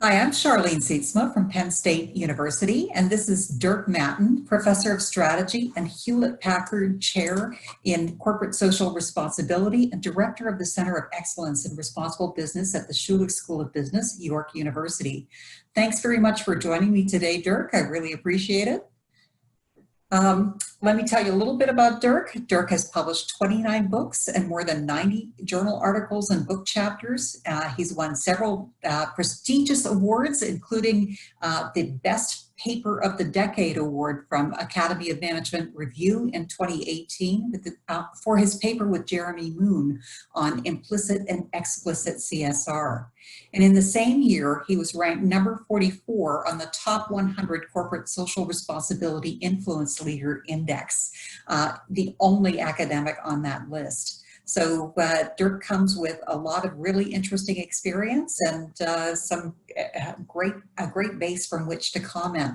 Hi, I'm Charlene Zietsma from Penn State University, and this is Dirk Matten, Professor of Strategy and Hewlett-Packard Chair in Corporate Social Responsibility and Director of the Center of Excellence in Responsible Business at the Schulich School of Business, York University. Thanks very much for joining me today, Dirk. I really appreciate it. Let me tell you a little bit about Dirk. Dirk has published 29 books and more than 90 journal articles and book chapters. He's won several prestigious awards, including the Best Paper of the Decade Award from Academy of Management Review in 2018 for his paper with Jeremy Moon on implicit and explicit CSR. And in the same year, he was ranked number 44 on the top 100 corporate social responsibility influence leader index, the only academic on that list. So Dirk comes with a lot of really interesting experience and a great base from which to comment.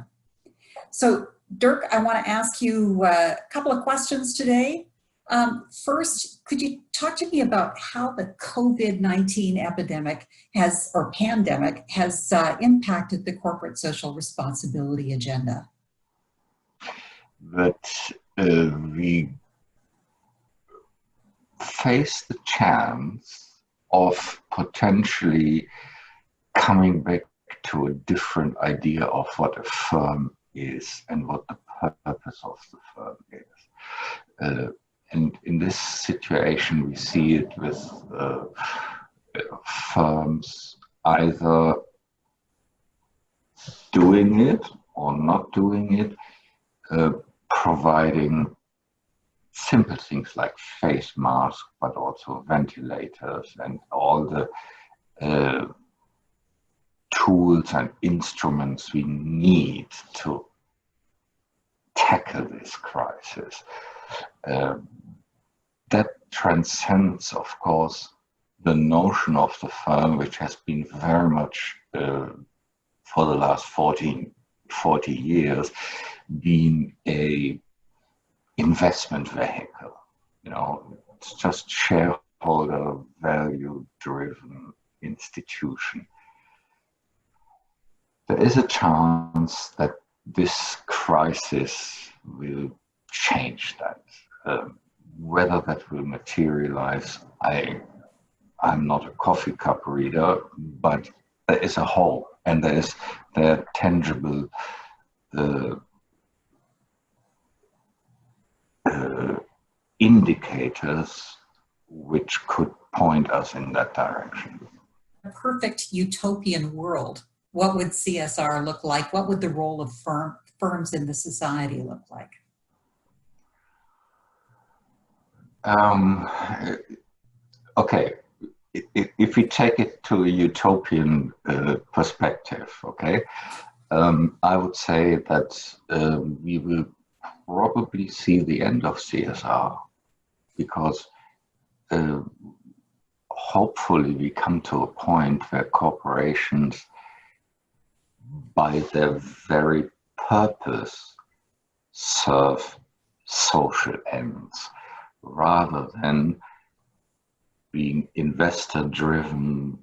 So Dirk, I want to ask you a couple of questions today. First, could you talk to me about how the COVID-19 epidemic or pandemic has impacted the corporate social responsibility agenda? That we face the chance of potentially coming back to a different idea of what a firm is and what the purpose of the firm is. And in this situation, we see it with firms either doing it or not doing it, providing simple things like face masks, but also ventilators and all the tools and instruments we need to tackle this crisis. That transcends, of course, the notion of the firm, which has been very much for the last 40 years been a investment vehicle. You know, it's just shareholder value driven institution. There is a chance that this crisis will change that. Whether that will materialize, I'm not a coffee cup reader, but there is a hole, and there are tangible indicators which could point us in that direction. A perfect utopian world, what would CSR look like? What would the role of firms in the society look like? Okay, if we take it to a utopian perspective, okay, I would say that we will probably see the end of CSR because hopefully we come to a point where corporations, by their very purpose, serve social ends rather than being investor-driven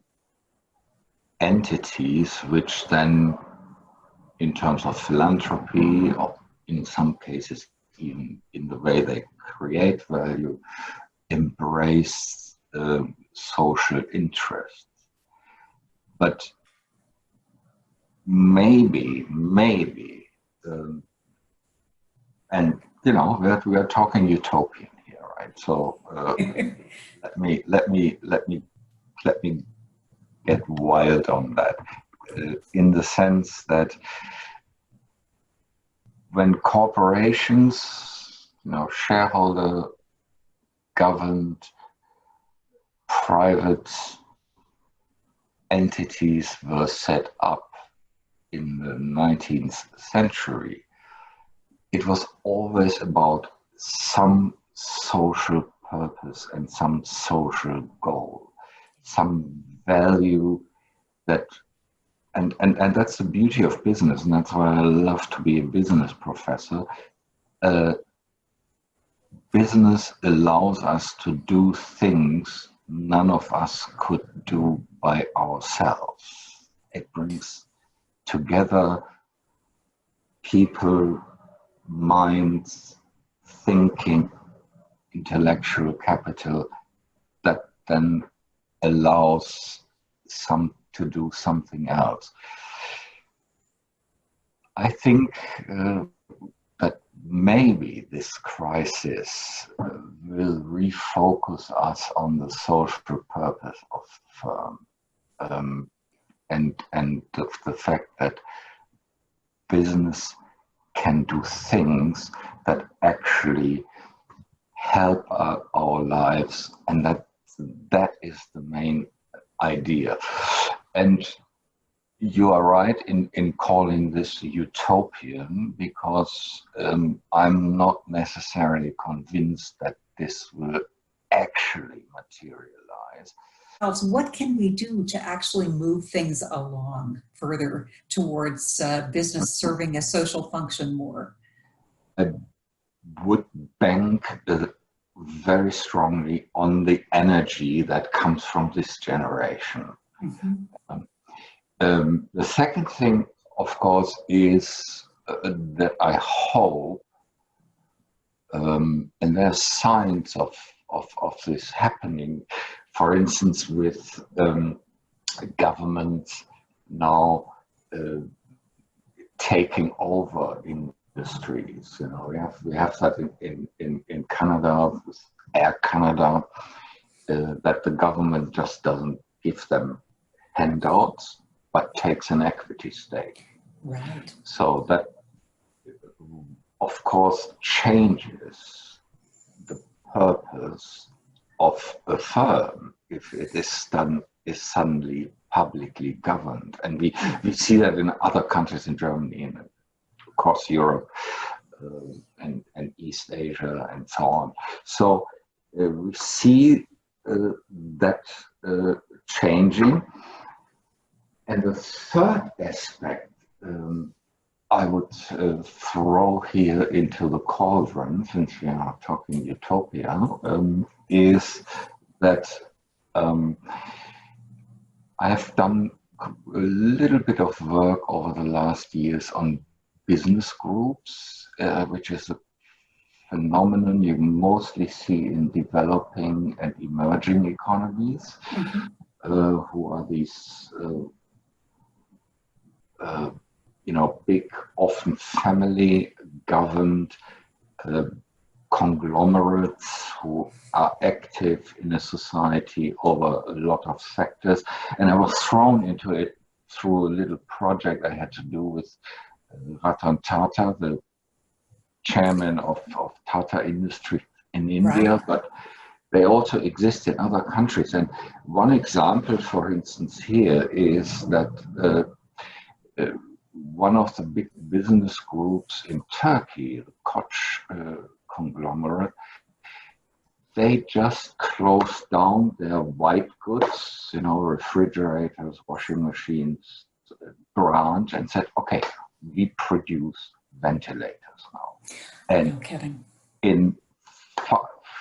entities, which then, in terms of philanthropy, or in some cases even in the way they create value, embrace social interests. But maybe, and you know, we are talking utopian here, right? So let me get wild on that, in the sense that when corporations, you know, shareholder governed private entities were set up in the 19th century, it was always about some social purpose and some social goal, some value that, and that's the beauty of business, and that's why I love to be a business professor. Business allows us to do things none of us could do by ourselves. It brings together people, minds, thinking, intellectual capital that then allows some to do something else. I think that maybe this crisis will refocus us on the social purpose of the firm, and the fact that business can do things that actually help our lives, and that is the main idea. And you are right in calling this utopian, because I'm not necessarily convinced that this will actually materialize. What can we do to actually move things along further towards business serving a social function more? I would bank very strongly on the energy that comes from this generation. Mm-hmm. The second thing, of course, is that I hope, and there's signs of this happening, for instance, with governments now taking over industries. You know, we have that in Canada, with Air Canada, that the government just doesn't give them handouts, but takes an equity stake. Right. So that, of course, changes the purpose of a firm if it is suddenly publicly governed. And we see that in other countries, in Germany and across Europe, and East Asia and so on. So we see that changing. And the third aspect I would throw here into the cauldron, since we are talking utopia, is that I have done a little bit of work over the last years on business groups, which is a phenomenon you mostly see in developing and emerging economies, who are these big, often family-governed conglomerates who are active in a society over a lot of sectors. And I was thrown into it through a little project I had to do with Ratan Tata, the chairman of Tata Industries in India, right. But they also exist in other countries. And one example, for instance, here is that one of the big business groups in Turkey, the Koç conglomerate, they just closed down their white goods, refrigerators, washing machines branch, and said, okay, we produce ventilators now. And no kidding. In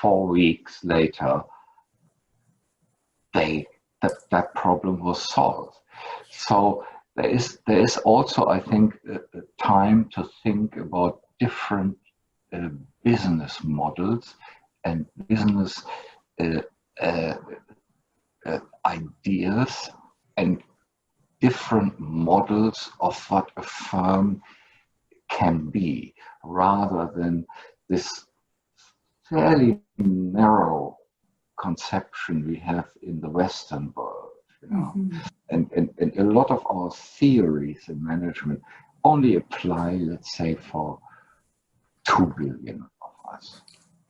4 weeks later, that problem was solved. So there is also, I think, a time to think about different business models and business ideas and different models of what a firm can be, rather than this fairly narrow conception we have in the Western world. And a lot of our theories in management only apply, let's say, for 2 billion of us.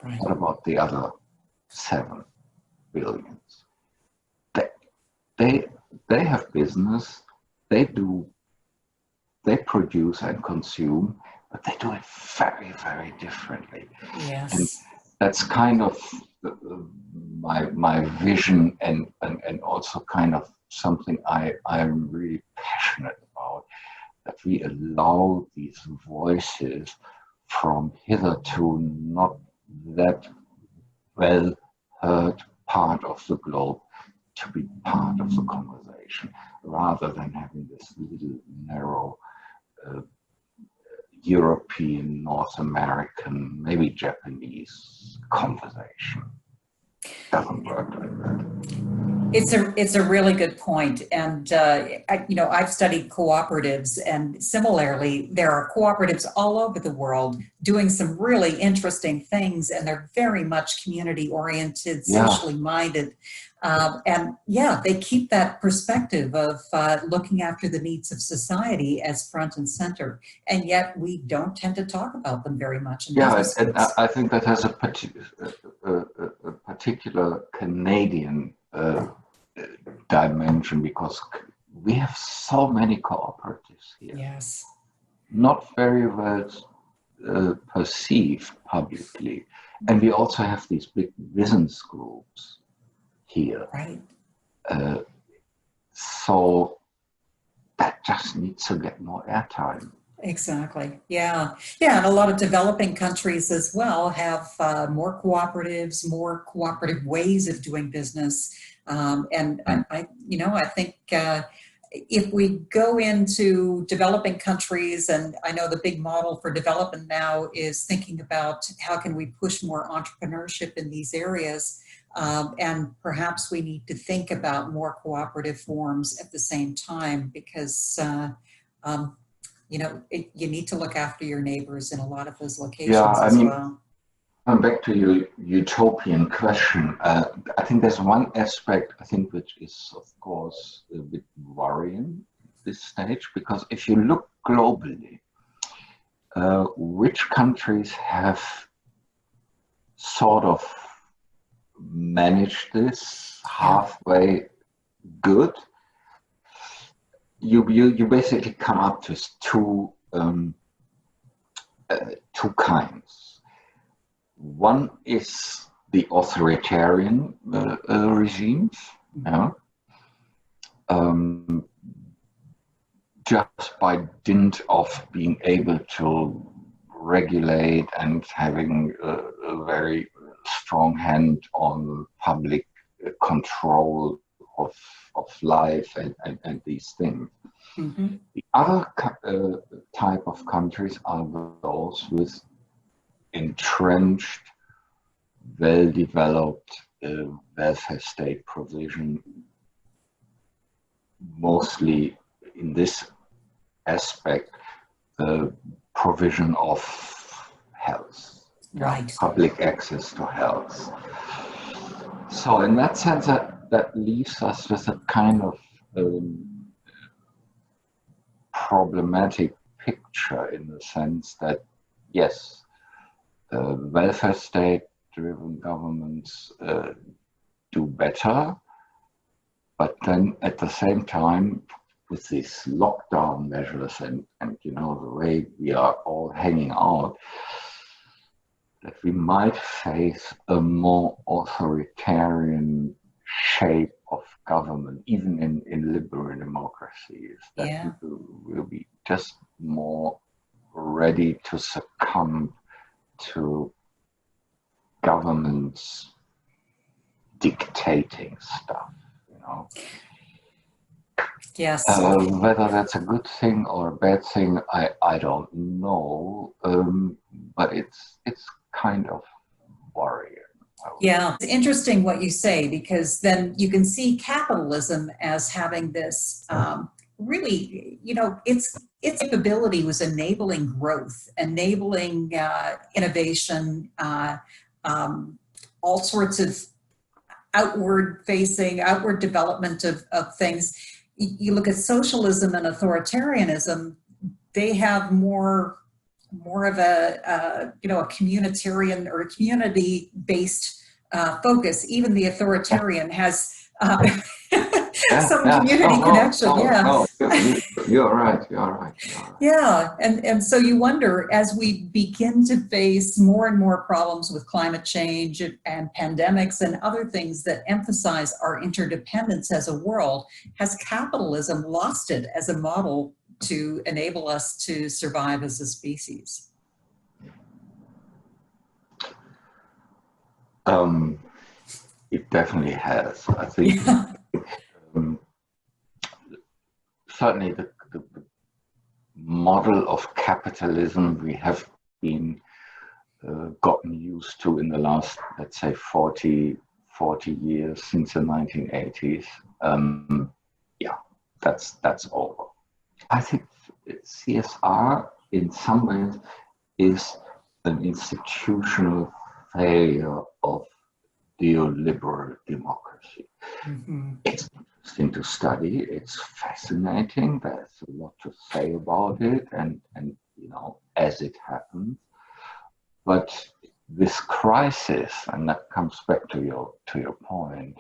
Right. What about the other 7 billions? They have business, they produce and consume, but they do it very, very differently. Yes. And that's kind of my vision, and also kind of something I'm really passionate about, that we allow these voices from hitherto not that well heard part of the globe to be part of the conversation, rather than having this little narrow European, North American, maybe Japanese conversation. Doesn't work like that. It's a really good point. And, I've studied cooperatives, and similarly, there are cooperatives all over the world doing some really interesting things, and they're very much community oriented, socially minded. They keep that perspective of looking after the needs of society as front and center. And yet we don't tend to talk about them very much. And I think that has a particular Canadian dimension, because we have so many cooperatives here. Yes. Not very well perceived publicly. And we also have these big business groups here. Right. So that just needs to get more airtime. Exactly. Yeah. And a lot of developing countries as well have more cooperatives, more cooperative ways of doing business. I think if we go into developing countries, and I know the big model for development now is thinking about how can we push more entrepreneurship in these areas. And perhaps we need to think about more cooperative forms at the same time, because you need to look after your neighbors in a lot of those locations as well. Come back to your utopian question. I think there's one aspect, which is, of course, a bit worrying at this stage, because if you look globally, which countries have sort of managed this halfway good, you basically come up to two kinds. One is the authoritarian regimes, just by dint of being able to regulate and having a very strong hand on public control of life and these things. Mm-hmm. The other type of countries are those with entrenched, well-developed welfare state provision, mostly in this aspect, the provision of health, right? Public access to health. So in that sense, that leaves us with a kind of problematic picture, in the sense that, yes, welfare state-driven governments do better, but then at the same time, with these lockdown measures and the way we are all hanging out, that we might face a more authoritarian shape of government, even in liberal democracies, that people will be just more ready to succumb to governments dictating stuff, Yes. Whether that's a good thing or a bad thing, I don't know, but it's kind of worrying. Yeah, it's interesting what you say, because then you can see capitalism as having this really, its capability was enabling growth, enabling innovation, all sorts of outward development of things. You look at socialism and authoritarianism, they have more of a communitarian or a community-based focus. Even the authoritarian has some community connection. You're right. Yeah, and so you wonder, as we begin to face more and more problems with climate change and pandemics and other things that emphasize our interdependence as a world, has capitalism lost it as a model to enable us to survive as a species? It definitely has. I think certainly the model of capitalism we have been gotten used to in the last, let's say, 40 years, since the 1980s. Yeah, that's over. I think CSR in some ways is an institutional failure of neoliberal democracy. Mm-hmm. It's interesting to study, it's fascinating, there's a lot to say about it, and you know, as it happens. But this crisis, and that comes back to your point,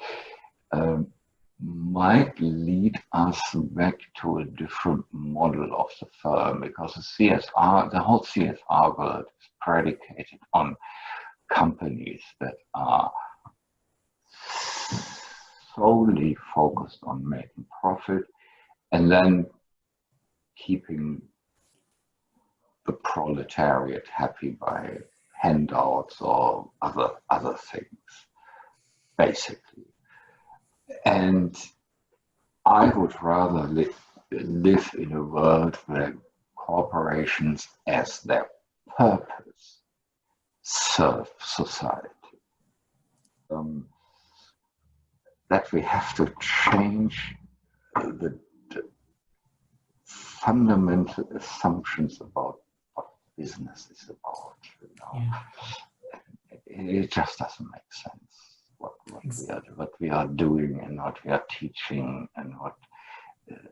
might lead us back to a different model of the firm, because the whole CSR world is predicated on companies that are solely focused on making profit and then keeping the proletariat happy by handouts or other things, basically. And I would rather live in a world where corporations, as their purpose, serve society. That we have to change the fundamental assumptions about what business is about. You know? Yeah. It just doesn't make sense what we are doing and what we are teaching and what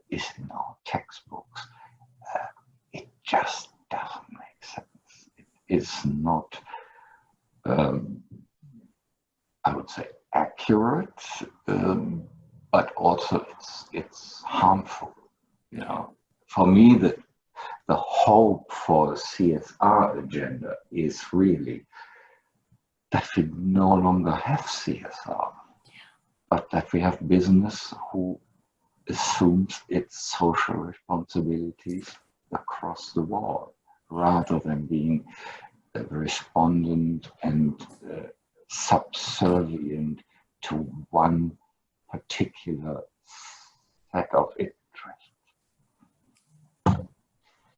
is in our textbooks. It just doesn't make sense. It is not, I would say, accurate, but also it's harmful. You know, for me, the hope for the CSR agenda is really that we no longer have CSR, but that we have business who assumes its social responsibilities across the board, rather than being respondent and subservient to one particular set of